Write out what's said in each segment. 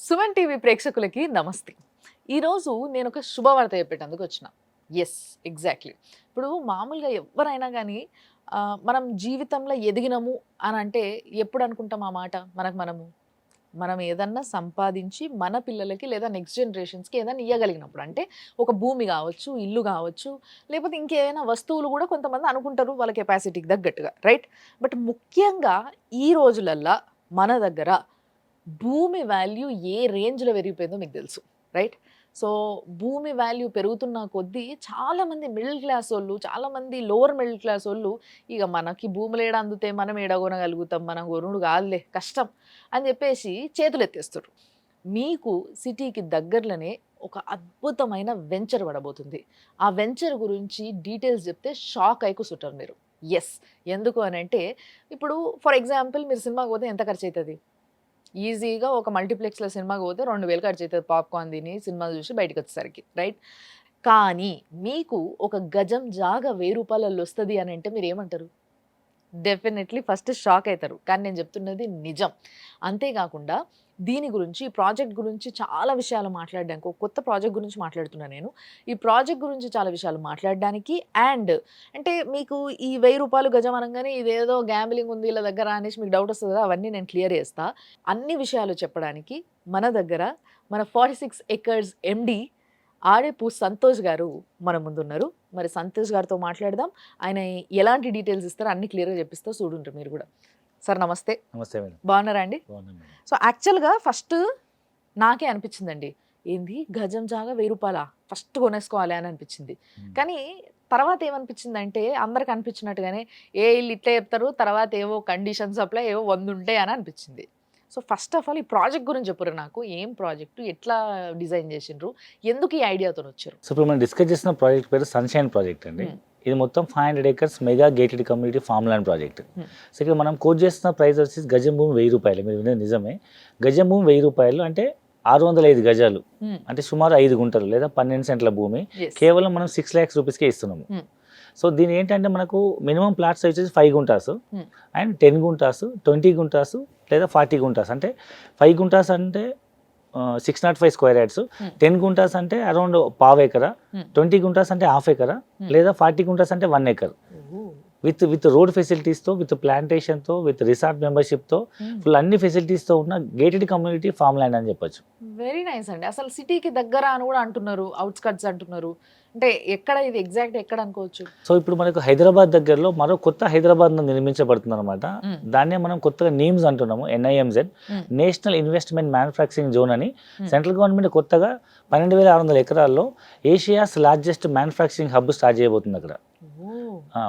Suman TV ప్రేక్షకులకి నమస్తే. ఈరోజు నేను ఒక శుభవార్త చెప్పేటందుకు వచ్చిన. Yes, exactly. ఇప్పుడు మామూలుగా ఎవ్వరైనా గానీ మనం జీవితంలో ఎదిగినము అనంటే ఎప్పుడు అనుకుంటాం ఆ మాట మనకు మనము? మనం ఏదన్నా సంపాదించి మన పిల్లలకి లేదా నెక్స్ట్ జనరేషన్స్‌కి ఏదైనా ఇయ్యగలిగినప్పుడు. అంటే ఒక భూమి గావచ్చు, ఇల్లు గావచ్చు, లేకపోతే ఇంకేదైనా వస్తువులు గూడా కొంతమంది అనుకుంటారు వాళ్ళ కెపాసిటీకి తగ్గట్టుగా. రైట్? బట్ ముఖ్యంగా ఈ రోజులల్లా మన దగ్గర భూమి వాల్యూ ఏ రేంజ్‌లో పెరిగిపోయిందో మీకు తెలుసు. రైట్? సో, భూమి వాల్యూ పెరుగుతున్న కొద్దీ చాలామంది మిడిల్ క్లాసోళ్ళు, చాలామంది లోవర్ మిడిల్ క్లాసోళ్ళు ఇగ మనకి భూములేడ అందుతాయి, మనం ఏడ కొనగలుగుతాం, మనం కొనుడు కాదులే కష్టం అని చెప్పేసి చేతులెత్తేస్తుర్రు. మీకు సిటీకి దగ్గరలోనే ఒక అద్భుతమైన వెంచర్ పడబోతుంది. ఆ వెంచర్ గురించి డీటెయిల్స్ చెప్తే షాక్ అయి కూసుంటారు మీరు. యెస్. ఎందుకు అనంటే ఇప్పుడు ఫర్ ఎగ్జాంపుల్ మీరు సినిమాకి పోతే ఎంత ఖర్చయితది? ఈజీగా ఒక మల్టీప్లెక్స్‌లో సినిమాకి పోతే 2000 ఖర్చయితది పాప్‌కార్న్ తిని, సినిమా చూసి బయటికొచ్చేసరికి. రైట్? కానీ మీకు ఒక గజం జాగా రూ. 1000 ఒస్తది అనంటే మీరేమంటారు? డెఫినెట్‌లీ ఫస్ట్ షాక్ అయితారు. కానీ నేను చెప్తున్నది నిజం. అంతే కాకుండా దీని గురించి, ఈ ప్రాజెక్ట్ గురించి చాలా విషయాలు మాట్లాడడానికి ఒక కొత్త ప్రాజెక్ట్ గురించి మాట్లాడుతున్నా నేను. ఈ ప్రాజెక్ట్ గురించి చాలా విషయాలు మాట్లాడడానికి అంటే మీకు ఈ రూ. 1000 గజం అనంగానే ఇదేదో గ్యాంబ్లింగ్ ఉంది ఈళ్ళ దగ్గర అనేసి మీకు డౌట్ వస్తది కదా! అవన్నీ నేను క్లియర్ చేస్తా. అన్ని విషయాలు చెప్పడానికి మన దగ్గర మన 46 ఎకర్స్ ఎండీ ఆడేపు సంతోష్ గారు మన ముందున్నారు. మరి సంతోష్ గారితో మాట్లాడదాం. ఆయన ఎలాంటి డీటెయిల్స్ ఇస్తారో అన్నీ క్లియర్‌గా చెప్పిస్తా చూడుండ్రి మీరు గూడా. సార్ నమస్తే. నమస్తే మేడం. బాగున్నారా అండి? బాగున్నాను మేడం. సో, యాక్చువల్‌గా ఫస్ట్ నాకే అనిపించిందండి. ఏంది గజం జాగా రూ. 1000 ఫస్ట్ కొనేసుకోవాలి అని అనిపించింది. హ్మ్. కానీ తర్వాత ఏమనిపించిందంటే అందరికి అనిపించినట్టుగానే ఈళ్ళు ఇట్లే చెప్తారు. తర్వాత ఏవో కండిషన్స్ అప్లై ఏవో 100 ఉంటాయి అని అనిపించింది. సో, ఫస్ట్ ఆఫ్ ఆల్ ఈ ప్రాజెక్ట్ గురించి చెప్పుర్రి నాకు. ఏం ప్రాజెక్టు? ఎట్లా డిజైన్ చేసిండ్రు? ఎందుకు ఈ ఐడియాతోనొచ్చారు? సో, ఇప్పుడు మనం డిస్కస్ చేసిన ప్రాజెక్ట్ పేరు సన్‌షైన్ ప్రాజెక్ట్ అండి. హ్మ్. ఇది మొత్తం 500 acres mega gated community farm land project. హ్మ్. సో, ఇక్కడ మనం కోట్ చేస్తున్న ప్రైస్ వచ్చేసి గజం భూమి రూ. 1000. మీరు వినేది నిజమే. గజం భూమి రూ. 1000 అంటే 605 గజాలు. హ్మ్. అంటే సుమారు 5 గుంటలు లేదా 12 సెంట్ల భూమి. యెస్. కేవలం మనం 6 లాక్స్ రూపీస్‌కే ఇస్తున్నాము. హ్మ్. సో, దీని ఏంటంటే మనకు మినిమమ్ ప్లాట్స్ వచ్చేసి 5 గుంటాస్ హ్మ్. అండ్ 10 గుంటాస్, 20 గుంటాస్ లేదా 40 గుంటాస్. అంటే 5 గుంటాస్ అంటే 605 స్క్వేర్ యార్డ్స్, 10 గుంటాస్ అంటే అరౌండ్ పావు ఎకరా, 20 గుంటాస్ అంటే హాఫ్ ఎకరా, లేదా 40 గుంటాస్ అంటే 1 ఎకర్. విత్ రోడ్ ఫెసిలిటీస్తో, విత్ ప్లాంటేషన్తో, విత్ రిసార్ట్ మెంబర్షిప్తో, ఫుల్ అన్ని ఫెసిలిటీస్తో ఉన్న గేటెడ్ కమ్యూనిటీ ఫార్మ్ ల్యాండ్ అని చెప్పొచ్చు. వెరీ నైస్ అండి. అసలు సిటీకి దగ్గర అని కూడా అంటున్నారు. ఔట్‌స్కట్స్ అంటున్నారు. అంటే ఎక్కడ ఇది ఎగ్జాక్ట్ ఎక్కడ అనుకోవచ్చు? సో ఇప్పుడు మనకు హైదరాబాద్ దగ్గరలో మరో కొత్త హైదరాబాద్ నిర్మించబడుతుంది అనమాట. దాన్నే మనం కొత్తగా నేమ్స్ అంటున్నాము, NIMZ, national investment manufacturing zone అని. సెంట్రల్ గవర్నమెంట్ కొత్తగా 12,600 ఎకరాల్లో Asia's largest manufacturing hub start చేయబోతుంది అక్కడ.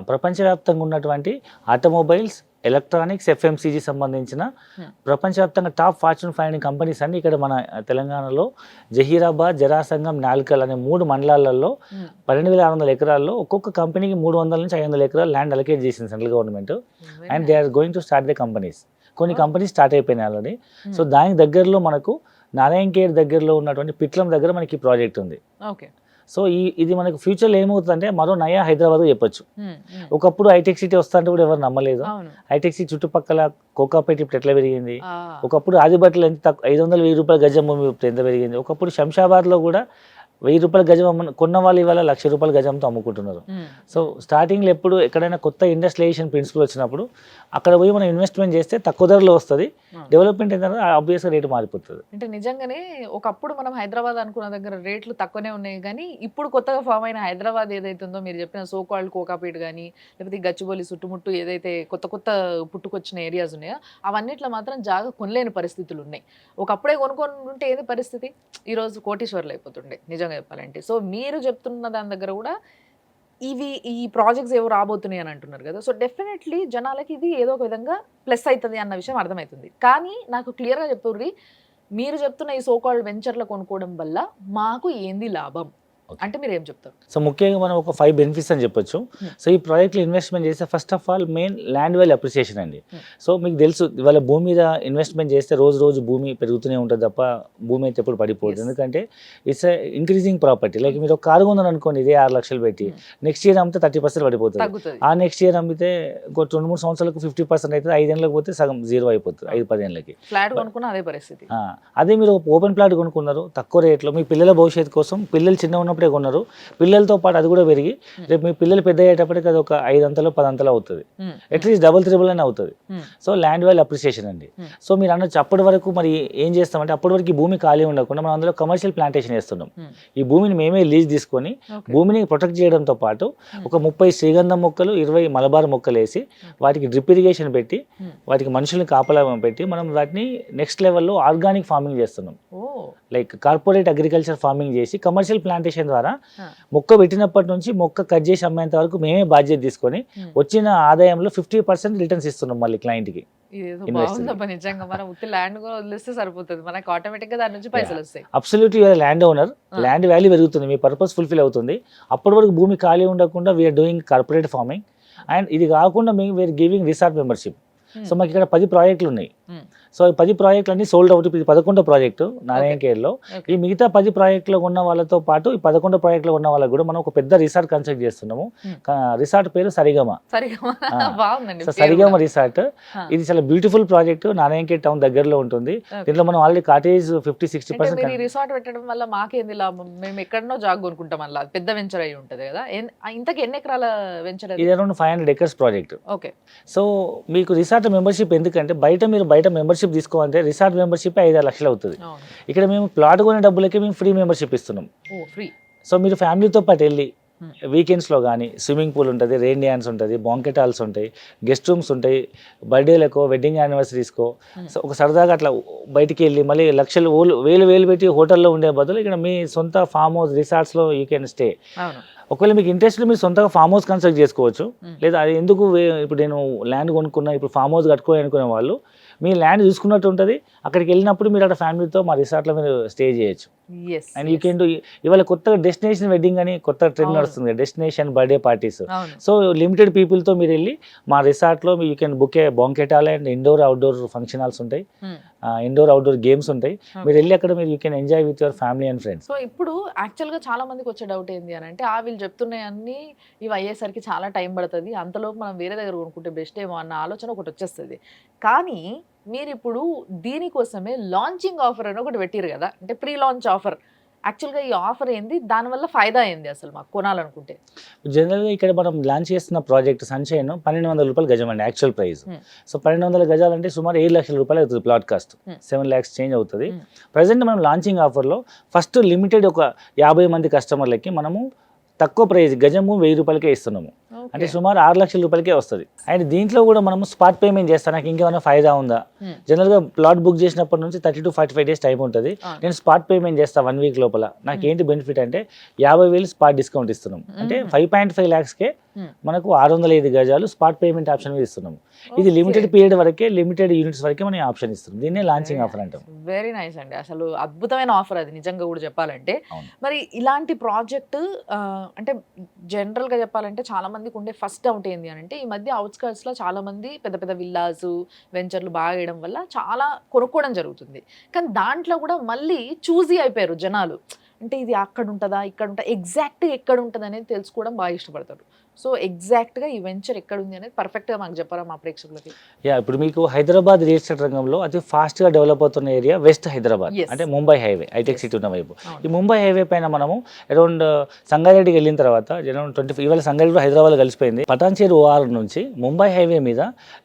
ప్రపంచవ్యాప్తంగా ఉన్నటువంటి ఆటోమొబైల్స్, ఎలక్ట్రానిక్స్, FMCG సంబంధించిన ప్రపంచవ్యాప్తంగా టాప్ ఫార్చ్యూన్ 500 కంపెనీస్ అన్ని ఇక్కడ మన తెలంగాణలో జహీరాబాద్, జరాసంగం, నాల్కల్ అనే 3 మండలాలలో 12,600 ఎకరాల్లో ఒక్కొక్క కంపెనీకి 300 నుంచి 500 ఎకరాలు ల్యాండ్ అలొకేట్ చేసింది central government. And they are going to start the companies. కొన్ని కంపెనీస్ స్టార్ట్ అయిపోయినాయి ఆల్రెడీ. సో దానికి దగ్గరలో మనకు నారాయణఖేడ్ దగ్గరలో ఉన్నటువంటి పిట్లం దగ్గర మనకి ఈ ప్రాజెక్ట్ ఉంది. ఓకే. సో ఇది మనకు ఫ్యూచర్లో ఏమవుతుందంటే మరో నయా హైదరాబాద్ చెప్పొచ్చు. ఒకప్పుడు హైటెక్ సిటీ వస్తుంటే కూడా ఎవరు నమ్మలేదు. హైటెక్ సిటీ చుట్టుపక్కల కోకాపేట ఇప్పుడు ఎట్లా పెరిగింది, ఒకప్పుడు ఆదిబట్టలు ఎంత తక్కువ 500-1000 రూపాయల గజం భూమి ఇప్పుడు ఎంత పెరిగింది, ఒకప్పుడు శంషాబాద్లో కూడా 1000 రూపాయల గజం కొన్న వాళ్ళు ఇవాళ 1,00,000 రూపాయల గజంతో అమ్ముకుంటున్నారు. సో స్టార్టింగ్లో ఎప్పుడు ఎక్కడైనా కొత్త ఇండస్ట్రియలైజేషన్ ప్రిన్సిపల్ వచ్చినప్పుడు అక్కడ పోయి మనం ఇన్వెస్ట్మెంట్ చేస్తే తక్కువ ధరలో వస్తుంది, డెవలప్మెంట్ అయిన తర్వాత ఆబ్వియస్గా రేటు మారిపోతుంది. అంటే నిజంగానే ఒకప్పుడు మనం హైదరాబాద్ అనుకున్న దగ్గర రేట్లు తక్కువనే ఉన్నాయి కానీ ఇప్పుడు కొత్తగా ఫామ్ అయిన హైదరాబాద్ ఏదైతే ఉందో మీరు చెప్పిన సో కాల్డ్ కోకాపేట కానీ లేకపోతే గచ్చిబౌలి చుట్టుముట్టు ఏదైతే కొత్త కొత్త పుట్టుకొచ్చిన ఏరియాస్ ఉన్నాయో అవన్నిట్లో మాత్రం జాగా కొనలేని పరిస్థితులు ఉన్నాయి. ఒకప్పుడే కొనుక్కొని ఉంటే ఏది పరిస్థితి, ఈరోజు కోటీశ్వర్లు అయిపోతుండే నిజంగా చెప్పాలంటే. సో మీరు చెప్తున్న దాని దగ్గర కూడా ఈ ప్రాజెక్ట్స్ ఏవో రాబోతున్నాయి అని అంటున్నారు కదా. సో డెఫినెట్లీ జనాలకి ఇది ఏదో ఒక విధంగా ప్లస్ అవుతుంది అన్న విషయం అర్థమవుతుంది. కానీ నాకు క్లియర్గా చెప్పుర్రి, మీరు చెప్తున్న ఈ సో కాల్డ్ వెంచర్లు కొనుక్కోవడం వల్ల మాకు ఏంది లాభం? అంటే మీరు ఏం చెప్తారు? సో ముఖ్యంగా మనం ఒక 5 బెనిఫిట్స్ అని చెప్పొచ్చు. సో ఈ ప్రాజెక్ట్లో ఇన్వెస్ట్మెంట్ చేస్తే first of all main land value appreciation అండి. సో మీకు తెలుసు ఇవాళ భూమి మీద ఇన్వెస్ట్మెంట్ చేస్తే రోజు రోజు భూమి పెరుగుతూనే ఉంటుంది తప్ప భూమి అయితే ఎప్పుడు పడిపోతుంది. ఎందుకంటే ఇట్స్ ఇంక్రీజింగ్ ప్రాపర్టీ. లైక్ మీరు ఒక కారు కొన్నారు అనుకోండి, ఇదే 6 లక్షలు పెట్టి నెక్స్ట్ ఇయర్ అమ్మితే 30% పడిపోతుంది. ఆ నెక్స్ట్ ఇయర్ అమ్మితే ఇంకో 2-3 సంవత్సరాలకు 50% అవుతుంది. 5 ఏళ్ళకి పోతే సగం జీరో అయిపోతుంది. 5-10 ఏళ్ళకి ఫ్లాట్ కొనుక్కున్న అదే పరిస్థితి. అదే మీరు ఓపెన్ ప్లాట్ కొనుక్కున్నారు తక్కువ రేట్లో, మీ పిల్లల భవిష్యత్తు కోసం, పిల్లలు చిన్న ఉన్నప్పుడే కొన్నారు, పిల్లలతో పాటు అది కూడా పెరిగి రేపు మీ పిల్లలు పెద్ద అయ్యేటప్పటికి అది ఒక 5 అంతలో 10 అంతలో అవుతుంది. అట్లీస్ట్ డబుల్ త్రిబుల్ అని అవుతుంది. సో ల్యాండ్ వాల్యూ అప్రిసియేషన్ అండి. సో మీరు అనొచ్చు అప్పటి వరకు మరి ఏం చేస్తామంటే, అప్పటి వరకు ఈ భూమి ఖాళీ ఉండకుండా మనం అందులో కమర్షియల్ ప్లాంటేషన్ చేస్తున్నాం. ఈ భూమిని మేమే లీజ్ తీసుకొని భూమిని ప్రొటెక్ట్ చేయడంతో పాటు ఒక 30 శ్రీగంధం మొక్కలు, 20 మలబార్ మొక్కలు వేసి వాటికి డ్రిప్ ఇరిగేషన్ పెట్టి వాటికి మనుషుల్ని కాపలా పెట్టి మనం వాటిని నెక్స్ట్ లెవెల్లో ఆర్గానిక్ ఫార్మింగ్ చేస్తున్నాం. లైక్ కార్పొరేట్ అగ్రికల్చర్ ఫార్మింగ్ చేసి కమర్షియల్ ప్లాంటేషన్ ద్వారా మొక్క పెట్టినప్పటి నుంచి మొక్క కట్ చేసి అమ్మేంత వరకు మేమే బాధ్యత తీసుకొని వచ్చిన ఆదాయంలో 50% రిటర్న్స్ ఇస్తున్నాం మళ్ళీ క్లయింట్కి. నిజంగా మనం ఉత్తి ల్యాండ్ కూడా వదిలేస్తే సరిపోతుంది, మనకి ఆటోమేటిక్ గా దాని నుంచి పైసలు వస్తాయి. Absolutely land owner, land value పెరుగుతుంది, మీ పర్పస్ ఫుల్ఫిల్ అవుతుంది. అప్పటి వరకు భూమి ఖాళీ ఉండకుండా we are doing corporate farming. And ఇది కాకుండా మేము we are giving resort membership. So మాకు ఇక్కడ 10 ప్రాజెక్టులు ఉన్నాయి. సో ఈ 10 ప్రాజెక్టులు అన్ని సోల్డ్ అవుట్. ఇది 11వ ప్రాజెక్టు నారాయణఖేడ్లో. ఈ మిగతా 10 ప్రాజెక్టులో ఉన్న వాళ్ళతో పాటు ఈ 11వ ప్రాజెక్టులో ఉన్న వాళ్ళకి కూడా మనం ఒక పెద్ద రిసార్ట్ కన్స్ట్రక్ట్ చేస్తున్నాము. రిసార్ట్ పేరు సరిగమ. సో సరిగమ రిసార్ట్. ఇది చాలా బ్యూటిఫుల్ ప్రాజెక్ట్, నారాయణఖేడ్ టౌన్ దగ్గరలో ఉంటుంది. దీంట్లో మనం ఆల్రెడీ కాటేజ్ 50-60%. రిసార్ట్ పెట్టడం వల్ల మాకేంది లాభం? మేము ఎక్కడనో జాగ్ కొనుక్కుంటాం, అలా పెద్ద వెంచర్ అయి ఉంటుంది కదా. ఇంతకు ఎన్ని ఎకరాల వెంచర్? ఇది around 500 acres project. Okay. So మీకు రిసార్ట్ మెంబర్షిప్ ఎందుకంటే బయట మెంబర్షిప్ తీసుకోవాలంటే రిసార్ట్ మెంబర్షిప్ 5-6 లక్షలు అవుతుంది. ఇక్కడ మేము ప్లాట్ కొనే డబ్బులకి మేము ఫ్రీ మెంబర్షిప్ ఇస్తున్నాం. సో మీరు ఫ్యామిలీతో పాటు వెళ్ళి వీకెండ్స్లో కానీ స్విమ్మింగ్ పూల్ ఉంటుంది, రెయిన్ డ్యాన్స్ ఉంటుంది, బాంకెట్ హాల్స్ ఉంటాయి, గెస్ట్ రూమ్స్ ఉంటాయి, బర్త్డేలకో వెడ్డింగ్ యానివర్సరీస్కో సో ఒక సరదాగా అట్లా బయటికి వెళ్ళి మళ్ళీ లక్షలు వేలు పెట్టి హోటల్లో ఉండే బదులు ఇక్కడ మీ సొంత ఫామ్ హౌస్ రిసార్ట్స్లో యూ కెన్ స్టే. ఒకవేళ మీకు ఇంట్రెస్ట్ మీరు సొంతగా ఫామ్ హౌస్ కన్స్ట్రక్ట్ చేసుకోవచ్చు. లేదా అది ఎందుకు ఇప్పుడు నేను ల్యాండ్ కొనుక్కున్నా ఇప్పుడు ఫామ్ హౌస్ కట్టుకోవాలి అనుకునే వాళ్ళు మీ ల్యాండ్ చూసుకున్నట్టు ఉంటుంది. అక్కడికి వెళ్ళినప్పుడు మీరు అక్కడ ఫ్యామిలీతో మా రిసార్ట్లో మీరు స్టే చేయొచ్చు. And you can do. ఇవాళ కొత్తగా డెస్టినేషన్ వెడ్డింగ్ అని కొత్త ట్రెండ్ నడుస్తుంది, destination birthday parties. So limited పీపుల్తో మీరు వెళ్ళి మా రిసార్ట్లో you can book a banquet hall and indoor outdoor function halls ఉంటాయి, ఇండోర్ అవుట్డోర్ గేమ్స్ ఉంటాయి. మీరు వెళ్ళి అక్కడ మీరు you can enjoy with your family and friends. So ఇప్పుడు యాక్చువల్గా చాలా మందికి వచ్చే డౌట్ ఏంటి అని అంటే, వీళ్ళు చెప్తున్నాయన్నీ ఇవి అయ్యేసరికి చాలా టైం పడుతుంది, అంతలోపు మనం వేరే దగ్గర కొనుక్కుంటే బెస్ట్ ఏమో అన్న ఆలోచన ఒకటి వచ్చేస్తుంది. కానీ మీరు ఇప్పుడు దీనికోసమే లాంచింగ్ ఆఫర్ అని ఒకటి పెట్టారు కదా, అంటే ప్రీ లాంచ్ ఆఫర్. యాక్చువల్గా ఈ ఆఫర్ ఏంది, దానివల్ల ఫైదా ఏంది అసలు మాకు కొనాలనుకుంటే? జనరల్గా ఇక్కడ మనం లాంచ్ చేస్తున్న ప్రాజెక్ట్ సన్షైన్ 1200 రూపాయలు గజం అండి యాక్చువల్ ప్రైస్. సో 1200 గజాలు అంటే సుమారు 7 లక్షల రూపాయలు అవుతుంది ప్లాట్ కాస్ట్. 7 lakhs చేంజ్ అవుతుంది. ప్రజెంట్ మనం లాంచింగ్ ఆఫర్లో ఫస్ట్ లిమిటెడ్ ఒక 50 మంది కస్టమర్లకి మనము తక్కువ ప్రైస్ గజము 1000 రూపాయలకే ఇస్తున్నాము. అంటే సుమారు 6 లక్షల రూపాయలకే వస్తుంది. అండ్ దీంట్లో కూడా మనము స్పాట్ పేమెంట్ చేస్తాను, నాకు ఇంకేమైనా ఫైదా ఉందా? జనరల్గా ప్లాట్ బుక్ చేసినప్పటి నుంచి 30 to 45 days టైం ఉంటుంది. నేను స్పాట్ పేమెంట్ చేస్తాను 1 week లోపల. నాకు ఏంటి బెనిఫిట్ అంటే 50,000 స్పాట్ డిస్కౌంట్ ఇస్తున్నాం. అంటే 5.5 lakhsకే మనకు 605 గజాలు స్పాట్ పేమెంట్ ఆప్షన్ మీద ఇస్తున్నాము. ఇది లిమిటెడ్ పీరియడ్ వరకే, లిమిటెడ్ యూనిట్స్ వరకే మనం ఆప్షన్ ఇస్తున్నాం. దీన్నే లాంచింగ్ ఆఫర్ అంటాం. వెరీ నైస్ అండి, అసలు అద్భుతమైన ఆఫర్ అది నిజంగా కూడా చెప్పాలంటే. మరి ఇలాంటి ప్రాజెక్ట్ అంటే జనరల్గా చెప్పాలంటే చాలా మందికి ఉండే ఫస్ట్ డౌట్ ఏంటి అని అంటే, ఈ మధ్య అవుట్స్కర్ట్స్లో చాలా మంది పెద్ద పెద్ద విల్లాస్ వెంచర్లు బాగా వేయడం వల్ల చాలా కొనుక్కోవడం జరుగుతుంది. కానీ దాంట్లో కూడా మళ్ళీ చూజీ అయిపోయారు జనాలు. అంటే ఇది అక్కడ ఉంటుందా ఇక్కడ ఉంటుందా, ఎగ్జాక్ట్గా ఎక్కడ ఉంటుంది అనేది తెలుసుకోవడం బాగా ఇష్టపడతారు. సో ఎగ్జాక్ట్గా ఈ వెంచర్ ఎక్కడ ఉంది అనేది పర్ఫెక్ట్గా మాకు చెప్పారా మా ప్రేక్షకులకి? ఇప్పుడు మీకు హైదరాబాద్ రియల్ ఎస్టేట్ రంగంలో అతి ఫాస్ట్గా డెవలప్ అవుతున్న ఏరియా వెస్ట్ హైదరాబాద్, అంటే ముంబై హైవే, హైటెక్ సిటీ ఉన్న వైపు. ఈ ముంబై హైవే పైన మనము అరౌండ్ సంగారెడ్డికి వెళ్ళిన తర్వాత అరౌండ్ 25 ఇవాళ సంగారెడ్డి హైదరాబాద్ కలిసిపోయింది. పటాన్చేరు ఓఆర్ నుంచి ముంబై హైవే మీద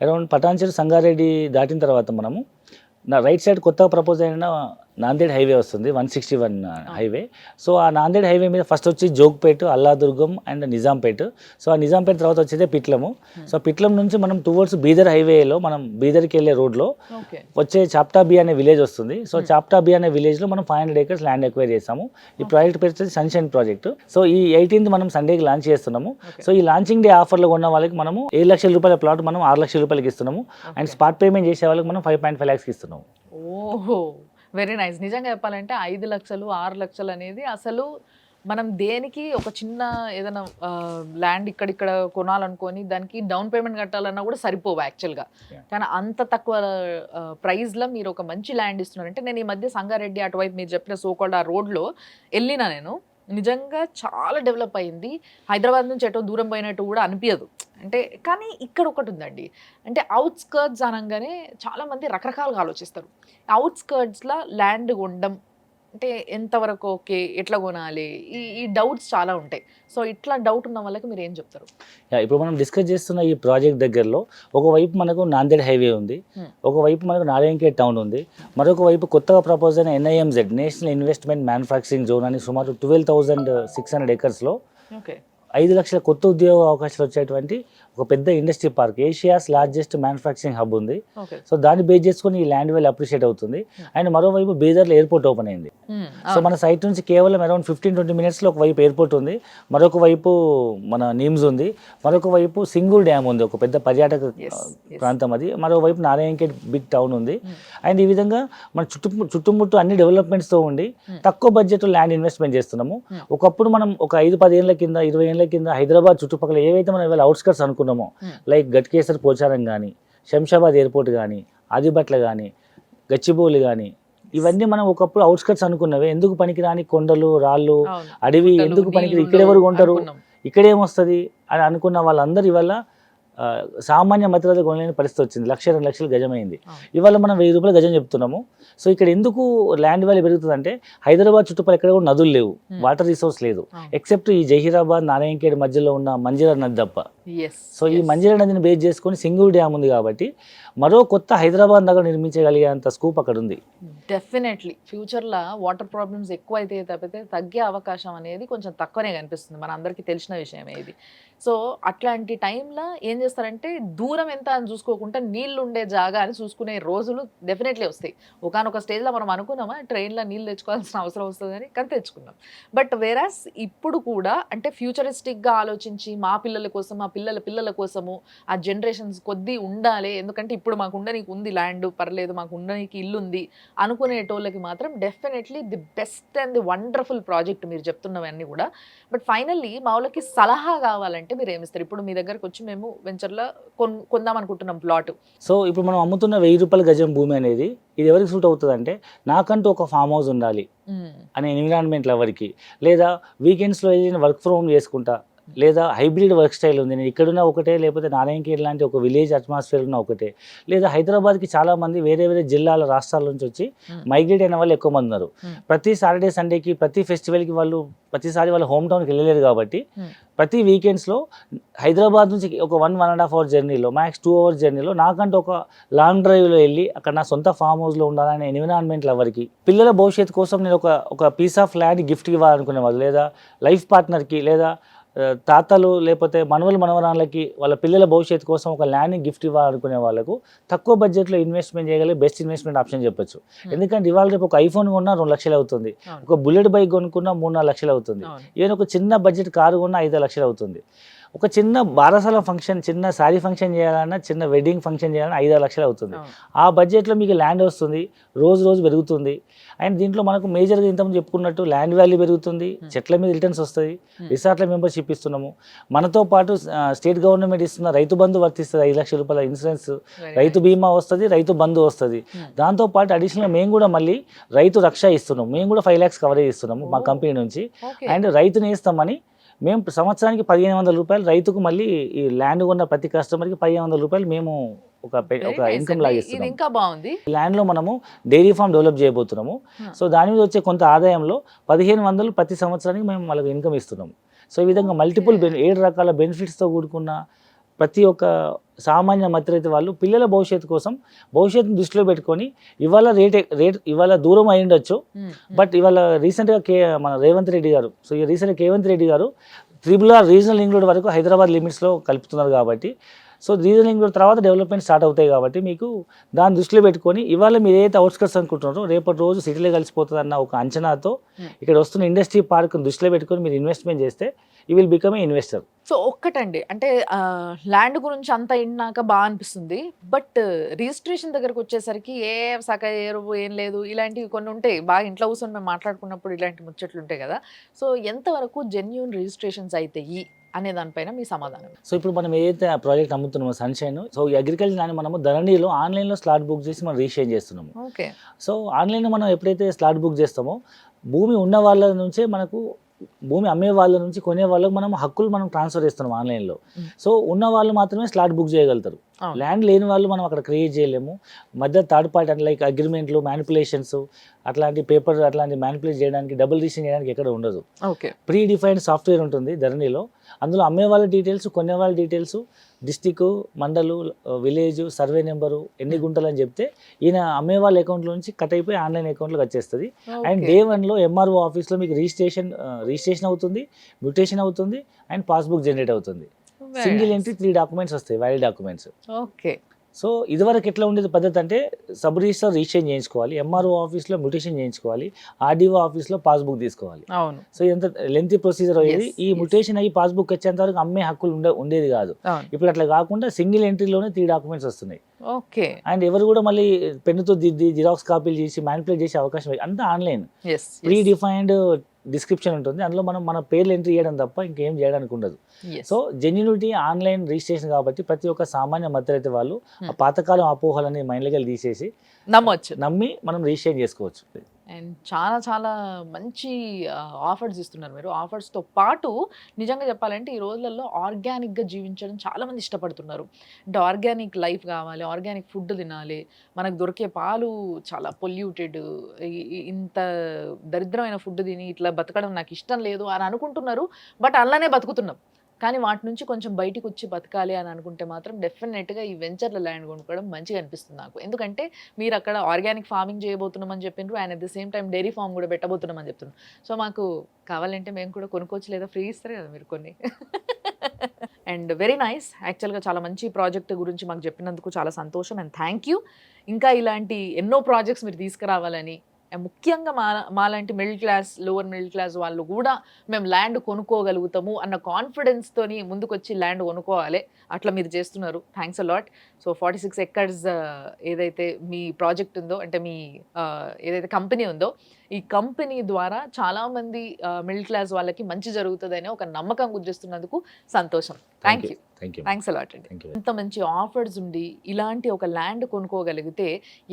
అరౌండ్ పటాన్చేరు సంగారెడ్డి దాటిన తర్వాత మనము రైట్ సైడ్ కొత్తగా ప్రపోజ్ అయిన నాందేడ్ హైవే వస్తుంది, 161 హైవే. సో ఆ నాందేడ్ హైవే మీద ఫస్ట్ వచ్చి జోగ్పేట్, అల్లాదుర్గం అండ్ నిజాంపేట్. సో ఆ నిజాంపేట్ తర్వాత వచ్చేదే పిట్లము. సో పిట్లం నుంచి మనం టువర్డ్స్ బీదర్ హైవేలో మనం బీదర్కి వెళ్ళే రోడ్లో వచ్చే చాప్టాబీ అనే విలేజ్ వస్తుంది. సో చాప్టాబీ అనే విలేజ్లో మనం 500 acres ల్యాండ్ ఎక్వైర్ చేసాము. ఈ ప్రాజెక్ట్ పేరు వచ్చేసి సన్షైన్ ప్రాజెక్ట్. సో ఈ 18th మనం సండేకి లాంచ్ చేస్తున్నాము. సో ఈ లాంచింగ్ డే ఆఫర్లో ఉన్న వాళ్ళకి మనము 7 లక్షల రూపాయల ప్లాట్ మనం 6 లక్షల రూపాయలకి ఇస్తున్నాము. అండ్ స్పాట్ పేమెంట్ చేసే వాళ్ళకి మనం 5.5 lakhs ఇస్తున్నాము. ఓహో, వెరీ నైస్. నిజంగా చెప్పాలంటే 5 లక్షలు 6 లక్షలు అనేది అసలు మనం దేనికి ఒక చిన్న ఏదైనా ల్యాండ్ ఇక్కడ కొనాలనుకొని దానికి డౌన్ పేమెంట్ కట్టాలన్నా కూడా సరిపోవు యాక్చువల్గా. Yeah. కానీ అంత తక్కువ ప్రైస్లో మీరు ఒక మంచి ల్యాండ్ ఇస్తున్నారంటే, నేను ఈ మధ్య సంగారెడ్డి అటువైపు మీరు చెప్పిన సోకాల్డ్ ఆ రోడ్లో వెళ్ళినా నేను, నిజంగా చాలా డెవలప్ అయింది. హైదరాబాద్ నుంచి ఎటో దూరం పోయినట్టు కూడా అనిపించదు. అంటే కానీ ఇక్కడ ఒకటి ఉందండి, అంటే అవుట్స్కర్ట్స్ అనగానే చాలామంది రకరకాలుగా ఆలోచిస్తారు. అవుట్స్కర్ట్స్లో ల్యాండ్ కొనడం అంటే ఎంతవరకు ఓకే, ఎట్లా కొనాలి, ఈ డౌట్స్ చాలా ఉంటాయి. సో ఇట్లా డౌట్ ఉన్న వాళ్ళకి మీరు ఏం చెప్తారు? ఇప్పుడు మనం డిస్కస్ చేస్తున్న ఈ ప్రాజెక్ట్ దగ్గరలో ఒకవైపు మనకు నాందేడ్ హైవే ఉంది, ఒకవైపు మనకు నారాయణఖేడ్ టౌన్ ఉంది, మరొక వైపు కొత్తగా ప్రపోజ్ అయిన NIMZ national investment manufacturing zone అని సుమారు 12,600 ఎకర్స్లో ఓకే 5 లక్షల కొత్త ఉద్యోగ అవకాశాలు వచ్చేటువంటి ఒక పెద్ద industry park, Asia's largest manufacturing hub ఉంది. ఓకే సో దాన్ని బేస్ చేసుకొని ఈ ల్యాండ్ వాల్యూ అప్రిషియేట్ అవుతుంది. అండ్ మరోవైపు బీదర్లో ఎయిర్పోర్ట్ ఓపెన్ అయింది. సో మన సైట్ నుంచి కేవలం అరౌండ్ 15-20 మినిట్స్లో ఒకవైపు ఎయిర్పోర్ట్ ఉంది, మరొక వైపు మన నిమ్స్ ఉంది, మరొక వైపు సింగూర్ డ్యామ్ ఉంది, ఒక పెద్ద పర్యాటక ప్రాంతం అది, మరోవైపు నారాయణఖేడ్ బిగ్ టౌన్ ఉంది. అండ్ ఈ విధంగా మన చుట్టుముట్టు అన్ని డెవలప్మెంట్స్తో ఉండి తక్కువ బడ్జెట్లో ల్యాండ్ ఇన్వెస్ట్మెంట్ చేస్తున్నాము. ఒకప్పుడు మనం ఒక 5-10 ఏళ్ల కింద 20 ఏళ్ల కింద హైదరాబాద్ చుట్టుపక్కల ఏవైతే మనం ఇవాళ అవుట్స్కర్ట్స్ అనుకున్నామో, లైక్ గట్కేసర్ పోచారం కానీ, శంషాబాద్ ఎయిర్పోర్ట్ కానీ, ఆదిబట్ల కానీ, గచ్చిబౌలి కానీ, ఇవన్నీ మనం ఒకప్పుడు అవుట్స్కర్ట్స్ అనుకున్నవే. ఎందుకు పనికిరాని కొండలు, రాళ్ళు, అడవి, ఎందుకు పనికి, ఇక్కడెవరు కొంటారు, ఇక్కడేమొస్తుంది అని అనుకున్న వాళ్ళందరూ ఇవాళ సామాన్య మధ్యతరగతి కొనలేని పరిస్థితి వచ్చింది. 1-2 లక్షలు గజమైంది. ఇవాళ మనం 1000 రూపాయలు గజం చెప్తున్నాము. సో ఇక్కడ ఎందుకు ల్యాండ్ వాల్యూ పెరుగుతుందంటే, హైదరాబాద్ చుట్టుపక్కల ఎక్కడ కూడా నదులు లేవు, వాటర్ రిసోర్స్ లేదు, ఎక్సెప్ట్ ఈ జహీరాబాద్ నారాయణఖేడ్ మధ్యలో ఉన్న మంజీరా నది తప్ప. సో ఈ మంజీరా నదిని బేస్ చేసుకొని సింగూర్ డ్యామ్ ఉంది కాబట్టి మరో కొత్త హైదరాబాద్ నగరం నిర్మించగలిగేంత స్కోప్ అక్కడ ఉంది. డెఫినెట్లీ ఫ్యూచర్లో వాటర్ ప్రాబ్లమ్స్ ఎక్కువ అయితే తప్పితే తగ్గే అవకాశం అనేది కొంచెం తక్కువనే కనిపిస్తుంది, మన అందరికీ తెలిసిన విషయమే ఇది. సో అట్లాంటి టైంలో ఏం చేస్తారంటే, దూరం ఎంత అని చూసుకోకుండా నీళ్ళు ఉండే జాగా అని చూసుకునే రోజులు డెఫినెట్లీ వస్తాయి. ఒకనొక స్టేజ్లో మనం అనుకున్నామా ట్రైన్లో నీళ్ళు తెచ్చుకోవాల్సిన అవసరం వస్తుందని, కానీ తెచ్చుకున్నాం. బట్ వేరాస్ ఇప్పుడు కూడా అంటే ఫ్యూచరిస్టిక్గా ఆలోచించి మా పిల్లల కోసం, మా పిల్లల పిల్లల కోసము ఆ జనరేషన్స్ కొద్దీ ఉండాలి, ఎందుకంటే ఇప్పుడు మాకు ఉండనీకి ఉంది ల్యాండ్, పర్లేదు మాకు ఉండనీకి ఇల్లు ఉంది అనుకునేటోళ్ళకి మాత్రం definitely the best and the wonderful project మీరు చెప్తున్నవన్నీ కూడా. బట్ ఫైనల్లీ మా వాళ్ళకి సలహా కావాలంటే మీరు ఏమిస్తారు? ఇప్పుడు మీ దగ్గరకు వచ్చి మేము వెంచర్లో కొందాం అనుకుంటున్నాం ప్లాట్. సో ఇప్పుడు మనం అమ్ముతున్న 1000 రూపాయల గజం భూమి అనేది ఇది ఎవరికి సూట్ అవుతుంది అంటే, నాకంటూ ఒక ఫామ్ హౌస్ ఉండాలి అనే ఎన్విరాన్మెంట్ ఎవరికి, లేదా వీకెండ్స్లో ఏదైనా వర్క్ ఫ్రమ్ హోమ్ చేసుకుంటా, లేదా హైబ్రిడ్ వర్క్ స్టైల్ ఉంది, నేను ఇక్కడున్న ఒకటే, లేకపోతే నారాయణఖేడ్ లాంటి ఒక విలేజ్ అట్మాస్ఫియర్ ఉన్న ఒకటే, లేదా హైదరాబాద్కి చాలామంది వేరే వేరే జిల్లాల రాష్ట్రాల నుంచి వచ్చి మైగ్రేట్ అయిన వాళ్ళు ఎక్కువ మంది ఉన్నారు. ప్రతి సాటర్డే సండేకి ప్రతి ఫెస్టివల్కి వాళ్ళు ప్రతిసారి వాళ్ళ హోమ్ టౌన్కి వెళ్ళలేరు కాబట్టి ప్రతి వీకెండ్స్లో హైదరాబాద్ నుంచి ఒక 1-1.5 అవర్ జర్నీలో, మ్యాక్స్ 2 అవర్స్ జర్నీలో నాకంటూ ఒక లాంగ్ డ్రైవ్లో వెళ్ళి అక్కడ నా సొంత ఫామ్ హౌస్లో ఉండాలనే ఎన్విరాన్మెంట్లు ఎవరికి, పిల్లల భవిష్యత్తు కోసం నేను ఒక పీస్ ఆఫ్ ల్యాండ్ గిఫ్ట్ ఇవ్వాలనుకునే వాళ్ళు, లేదా లైఫ్ పార్ట్నర్కి, లేదా తాతలు లేకపోతే మనవరాళ్ళకి వాళ్ళ పిల్లల భవిష్యత్తు కోసం ఒక ల్యాండ్ని గిఫ్ట్ ఇవ్వాలనుకునే వాళ్ళకు తక్కువ బడ్జెట్లో ఇన్వెస్ట్మెంట్ చేయగలిగే బెస్ట్ ఇన్వెస్ట్మెంట్ ఆప్షన్ చెప్పొచ్చు. ఎందుకంటే ఇవాళ రేపు ఒక ఐఫోన్ కొన్నా 2 లక్షలు అవుతుంది, ఒక బుల్లెట్ బైక్ కొనుక్కున్నా 3-4 లక్షలు అవుతుంది, ఈవెన్ ఒక చిన్న బడ్జెట్ కారు కొన్నా 5 లక్షలు అవుతుంది. ఒక చిన్న బారసాల ఫంక్షన్, చిన్న శారీ ఫంక్షన్ చేయాలన్నా, చిన్న వెడ్డింగ్ ఫంక్షన్ చేయాలన్నా 5-6 లక్షలు అవుతుంది. ఆ బడ్జెట్లో మీకు ల్యాండ్ వస్తుంది, రోజు పెరుగుతుంది. అండ్ దీంట్లో మనకు మేజర్గా ఇంతకుముందు చెప్పుకున్నట్టు ల్యాండ్ వాల్యూ పెరుగుతుంది, చెట్ల మీద రిటర్న్స్ వస్తుంది, రిసార్ట్ల మెంబర్షిప్ ఇస్తున్నాము, మనతో పాటు స్టేట్ గవర్నమెంట్ ఇస్తున్న రైతు బంధు వర్తిస్తుంది, 5 లక్షల రూపాయల ఇన్సూరెన్స్, రైతు బీమా వస్తుంది, రైతు బంధు వస్తుంది. దాంతోపాటు అడిషనల్గా మేము కూడా మళ్ళీ రైతు రక్ష ఇస్తున్నాము, మేము కూడా 5 lakhs కవరేజ్ ఇస్తున్నాము మా కంపెనీ నుంచి. అండ్ రైతుని ఇస్తామని మేము సంవత్సరానికి 1500 రూపాయలు రైతుకు, మళ్ళీ ఈ ల్యాండ్ కొన్న ప్రతి కస్టమర్కి 1500 రూపాయలు మేము ఒక ఇన్కమ్ లాగా ఇస్తున్నాం. ఇంకా బాగుంది. ల్యాండ్లో మనము డైరీ ఫామ్ డెవలప్ చేయబోతున్నాము. సో దాని మీద వచ్చే కొంత ఆదాయంలో 1500 ప్రతి సంవత్సరానికి మేము వాళ్ళకి ఇన్కమ్ ఇస్తున్నాము. సో ఈ విధంగా మల్టిపుల్ 7 రకాల బెనిఫిట్స్తో కూడుకున్న ప్రతి ఒక్క సామాన్య మధ్యతరగతి వాళ్ళు పిల్లల భవిష్యత్తు కోసం, భవిష్యత్తును దృష్టిలో పెట్టుకొని ఇవాళ రేట్ ఇవాళ దూరం అయి ఉండొచ్చు, బట్ ఇవాళ రీసెంట్గా మన రేవంత్ రెడ్డి గారు, సో ఈ రీసెంట్గా రేవంత్ రెడ్డి గారు RRR రీజనల్ లింక్ రోడ్ వరకు హైదరాబాద్ లిమిట్స్లో కలుపుతున్నారు కాబట్టి, సో రీజనింగ్ తర్వాత డెవలప్మెంట్ స్టార్ట్ అవుతాయి కాబట్టి మీకు దాన్ని దృష్టిలో పెట్టుకొని ఇవాళ మీరు ఏదైతే అవుట్స్కట్స్ అనుకుంటున్నారో రేపటి రోజు సిటీలో కలిసిపోతుంది అన్న ఒక అంచనాతో ఇక్కడ వస్తున్న ఇండస్ట్రీ పార్క్ దృష్టిలో పెట్టుకొని మీరు ఇన్వెస్ట్మెంట్ చేస్తే you will become a investor. So ఒక్కటండి, అంటే ల్యాండ్ గురించి అంత విన్నాక బాగా అనిపిస్తుంది. బట్ రిజిస్ట్రేషన్ దగ్గరకు వచ్చేసరికి ఏ సక ఎరువు ఏం లేదు, ఇలాంటివి కొన్ని ఉంటాయి. బాగా ఇంట్లో కూర్చొని మేము మాట్లాడుకున్నప్పుడు ఇలాంటి ముచ్చట్లు ఉంటాయి కదా. సో ఎంతవరకు జెన్యూన్ రిజిస్ట్రేషన్స్ అవుతాయి అనే దానిపైన మీ సమాధానం? సో ఇప్పుడు మనం ఏదైతే ఆ ప్రాజెక్ట్ అమ్ముతున్నామో సన్షైన్, సో అగ్రికల్చర్ ల్యాండ్ మనము ధరణిలో ఆన్లైన్లో స్లాట్ బుక్ చేసి మనం రిజిస్ట్రేషన్ చేస్తున్నాము. ఓకే. సో ఆన్లైన్లో మనం ఎప్పుడైతే స్లాట్ బుక్ చేస్తామో భూమి ఉన్న వాళ్ళ నుంచే మనకు భూమి అమ్మే వాళ్ళ నుంచి కొనే వాళ్ళకి మనం హక్కులు మనం ట్రాన్స్ఫర్ చేస్తున్నాం ఆన్లైన్లో. సో ఉన్న వాళ్ళు మాత్రమే స్లాట్ బుక్ చేయగలుగుతారు. ల్యాండ్ లేని వాళ్ళు మనం అక్కడ క్రియేట్ చేయలేము. మధ్య థర్డ్ పార్టీ అంటే లైక్ అగ్రిమెంట్లు, మ్యానిపులేషన్స్, అట్లాంటి పేపర్ అట్లాంటి మ్యానిపులేట్ చేయడానికి, డబుల్ రిజిస్ట్రేషన్ చేయడానికి ఎక్కడ ఉండదు. ఓకే. ప్రీ డిఫైన్డ్ సాఫ్ట్వేర్ ఉంటుంది ధరణిలో. అందులో అమ్మే వాళ్ళ డీటెయిల్స్, కొనే వాళ్ళ డీటెయిల్స్, డిస్టిక్, మండలు, విలేజ్, సర్వే నెంబరు, ఎన్ని గుంటలు అని చెప్తే ఈయన అమ్మే వాళ్ళ అకౌంట్లో నుంచి కట్ అయిపోయి ఆన్లైన్ అకౌంట్లోకి వచ్చేస్తుంది. అండ్ డే 1లో ఎంఆర్ఓ ఆఫీస్లో మీకు రిజిస్ట్రేషన్ అవుతుంది, మ్యూటేషన్ అవుతుంది అండ్ పాస్బుక్ జనరేట్ అవుతుంది. సింగిల్ ఎంట్రీ 3 డాక్యుమెంట్స్ వస్తాయి, వ్యాలిడ్ డాక్యుమెంట్స్. ఓకే. సో ఇదివరకు ఎట్లా ఉండేది పద్ధతి అంటే సబ్ రిజిస్టర్ రిజిస్ట్రేషన్ చేయించుకోవాలి, ఎంఆర్ఓ ఆఫీస్లో మ్యూటేషన్ చేయించుకోవాలి, ఆర్డీఓ ఆఫీస్లో పాస్బుక్ తీసుకోవాలి. అవును. సో ఎంత లెంతీ ప్రొసీజర్ అయ్యేది. ఈ మ్యూటేషన్ అయ్యి పాస్బుక్ వచ్చేంత వరకు అమ్మే హక్కులు ఉండేది కాదు. ఇప్పుడు అట్లా కాకుండా సింగిల్ ఎంట్రీలోనే 3 డాక్యుమెంట్స్ వస్తున్నాయి. ఓకే. అండ్ ఎవరు కూడా మళ్ళీ పెన్నుతో దిద్ది జిరాక్స్ కాపీలు చేసి మ్యానిపులేట్ చేసే అవకాశం లేదు. అంతా ఆన్లైన్. ప్రీ డిఫైన్డ్ డిస్క్రిప్షన్ ఉంటుంది, అందులో మనం మన పేర్లు ఎంట్రీ చేయడం తప్ప ఇంకేం చేయడానికి ఉండదు. సో జెన్యూనిటీ ఆన్లైన్ రిజిస్ట్రేషన్ కాబట్టి ప్రతి ఒక్క సామాన్య మధ్యతరగతి వాళ్ళు ఆ పాతకాలం అపోహలని మైండ్లోకి తీసేసి నమ్మి మనం రిజిస్ట్రేషన్ చేసుకోవచ్చు. అండ్ చాలా చాలా మంచి ఆఫర్స్ ఇస్తున్నారు మీరు. ఆఫర్స్తో పాటు నిజంగా చెప్పాలంటే ఈ రోజులలో ఆర్గానిక్గా జీవించడం చాలామంది ఇష్టపడుతున్నారు. అంటే ఆర్గానిక్ లైఫ్ కావాలి, ఆర్గానిక్ ఫుడ్ తినాలి, మనకు దొరికే పాలు చాలా పొల్యూటెడ్, ఇంత దరిద్రమైన ఫుడ్ తిని ఇట్లా బతకడం నాకు ఇష్టం లేదు అని అనుకుంటున్నారు. బట్ అలానే బతుకుతున్నాం. కానీ వాటి నుంచి కొంచెం బయటికి వచ్చి బతకాలి అని అనుకుంటే మాత్రం డెఫినెట్గా ఈ వెంచర్ల ల్యాండ్ కొనుక్కోవడం మంచిగా అనిపిస్తుంది నాకు. ఎందుకంటే మీరు అక్కడ ఆర్గానిక్ ఫార్మింగ్ చేయబోతున్నామని చెప్పిండ్రు, and at the same time dairy farm కూడా పెట్టబోతున్నామని చెప్తున్నారు. సో మాకు కావాలంటే మేము కూడా కొనుక్కోవచ్చు, లేదా ఫ్రీ ఇస్తారు కదా మీరు కొన్ని. అండ్ వెరీ నైస్, యాక్చువల్గా చాలా మంచి ప్రాజెక్ట్ గురించి మాకు చెప్పినందుకు చాలా సంతోషం అండ్ థ్యాంక్ యూ. ఇంకా ఇలాంటి ఎన్నో ప్రాజెక్ట్స్ మీరు తీసుకురావాలని, ముఖ్యంగా మాలాంటి middle class, lower middle class వాళ్ళు కూడా మేము ల్యాండ్ కొనుక్కోగలుగుతాము అన్న కాన్ఫిడెన్స్తోని ముందుకొచ్చి ల్యాండ్ కొనుక్కోవాలి. అట్లా మీరు చేస్తున్నారు. Thanks a lot. So 46 acres ఏదైతే మీ ప్రాజెక్ట్ ఉందో, అంటే మీ ఏదైతే కంపెనీ ఉందో, ఈ కంపెనీ ద్వారా చాలామంది మిడిల్ క్లాస్ వాళ్ళకి మంచి జరుగుతుందని ఒక నమ్మకం కుదిరిస్తున్నందుకు సంతోషం. Thank you. థ్యాంక్స్ అలాట్ అండి. ఇంత మంచి ఆఫర్స్ ఉండి ఇలాంటి ఒక ల్యాండ్ కొనుక్కోగలిగితే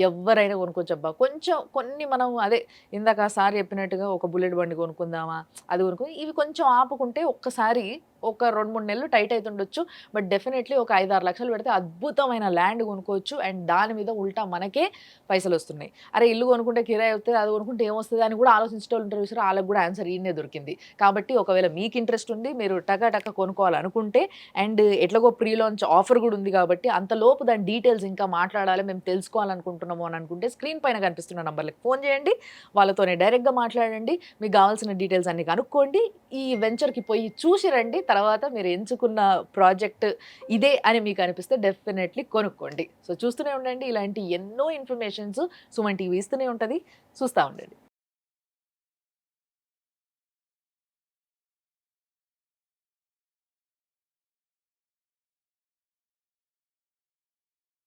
ఎవరైనా కొనుక్కోవచ్చబ్బా. కొంచెం కొన్ని మనం అదే ఇందాక సార్ చెప్పినట్టుగా ఒక బుల్లెట్ బండి కొనుక్కుందామా, అది కొనుక్కొని ఇవి కొంచెం ఆపుకుంటే ఒక్కసారి ఒక 2-3 నెలలు టైట్ అవుతుండొచ్చు. బట్ డెఫినెట్లీ ఒక 5-6 లక్షలు పెడితే అద్భుతమైన ల్యాండ్ కొనుక్కోవచ్చు. అండ్ దాని మీద ఉల్టా మనకే పైసలు వస్తున్నాయి. అరే ఇల్లు కొనుక్కుంటే కిరాయి వస్తుంది, అది కొనుక్కుంటే ఏమొస్తుంది అని కూడా ఆలోచించేటోళ్ళు ఉంటారు చూసారు, వాళ్ళకి కూడా ఆన్సర్ ఈయనే దొరికింది. కాబట్టి ఒకవేళ మీకు ఇంట్రెస్ట్ ఉంది, మీరు టకా కొనుక్కోవాలనుకుంటే, అండ్ ఎట్లాగో ప్రీ లాంచ్ ఆఫర్ కూడా ఉంది కాబట్టి అంతలోపు దాని డీటెయిల్స్ ఇంకా మాట్లాడాలి, మేము తెలుసుకోవాలనుకుంటున్నాము అని అనుకుంటే స్క్రీన్ పైన కనిపిస్తున్న నంబర్లకు ఫోన్ చేయండి, వాళ్ళతోనే డైరెక్ట్గా మాట్లాడండి, మీకు కావాల్సిన డీటెయిల్స్ అన్ని కనుక్కోండి, ఈ వెంచర్కి పోయి చూసి రండి. తర్వాత మీరు ఎంచుకున్న ప్రాజెక్ట్ ఇదే అని మీకు అనిపిస్తే డెఫినెట్లీ కొనుక్కోండి. సో చూస్తూనే ఉండండి, ఇలాంటి ఎన్నో ఇన్ఫర్మేషన్స్ సుమన్ టీవీ ఇస్తూనే ఉంటుంది. చూస్తూ ఉండండి.